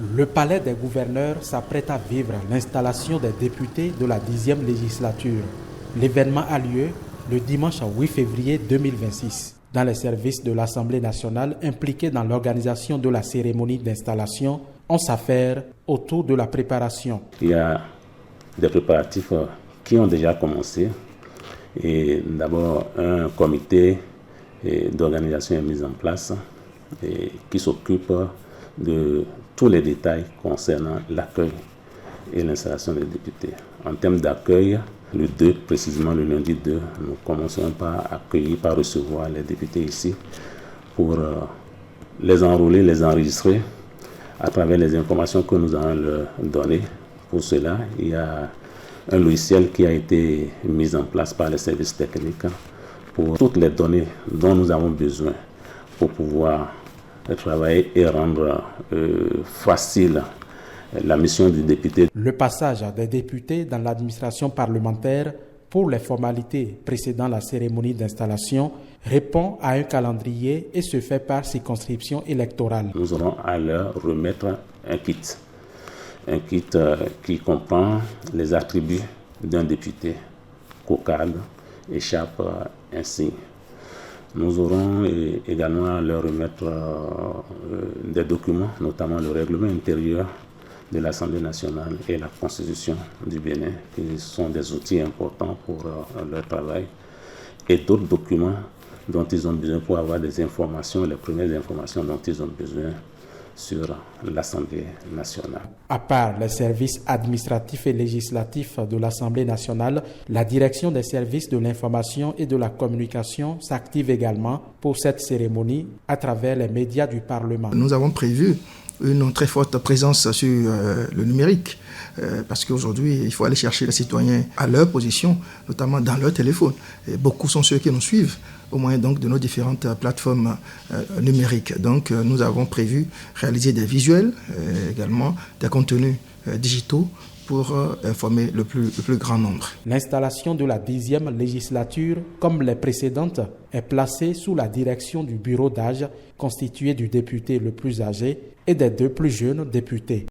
Le palais des gouverneurs s'apprête à vivre l'installation des députés de la 10e législature. L'événement a lieu le dimanche 8 février 2026 dans les services de l'Assemblée nationale impliqués dans l'organisation de la cérémonie d'installation. On s'affaire autour de la préparation. Il y a des préparatifs qui ont déjà commencé. Et d'abord, un comité d'organisation est mis en place et qui s'occupe de tous les détails concernant l'accueil et l'installation des députés. En termes d'accueil, le 2, précisément le lundi 2, nous commençons par accueillir, par recevoir les députés ici pour les enrôler, les enregistrer à travers les informations que nous allons leur donner. Pour cela, il y a un logiciel qui a été mis en place par les services techniques pour toutes les données dont nous avons besoin pour pouvoir travailler et rendre facile la mission du député. Le passage des députés dans l'administration parlementaire pour les formalités précédant la cérémonie d'installation répond à un calendrier et se fait par circonscription électorale. Nous aurons à leur remettre un kit qui comprend les attributs d'un député, cocarde, écharpe, insigne. Nous aurons également à leur remettre des documents, notamment le règlement intérieur de l'Assemblée nationale et la Constitution du Bénin, qui sont des outils importants pour leur travail, et d'autres documents dont ils ont besoin pour avoir des informations, les premières informations dont ils ont besoin sur l'Assemblée nationale. À part les services administratifs et législatifs de l'Assemblée nationale, la direction des services de l'information et de la communication s'active également pour cette cérémonie à travers les médias du Parlement. Nous avons prévu une très forte présence sur le numérique, parce qu'aujourd'hui, il faut aller chercher les citoyens à leur position, notamment dans leur téléphone. Et beaucoup sont ceux qui nous suivent au moyen donc de nos différentes plateformes numériques. Donc nous avons prévu réaliser des visuels, également des contenus digitaux pour informer le plus grand nombre. L'installation de la 10e législature, comme les précédentes, est placée sous la direction du bureau d'âge constitué du député le plus âgé et des 2 plus jeunes députés.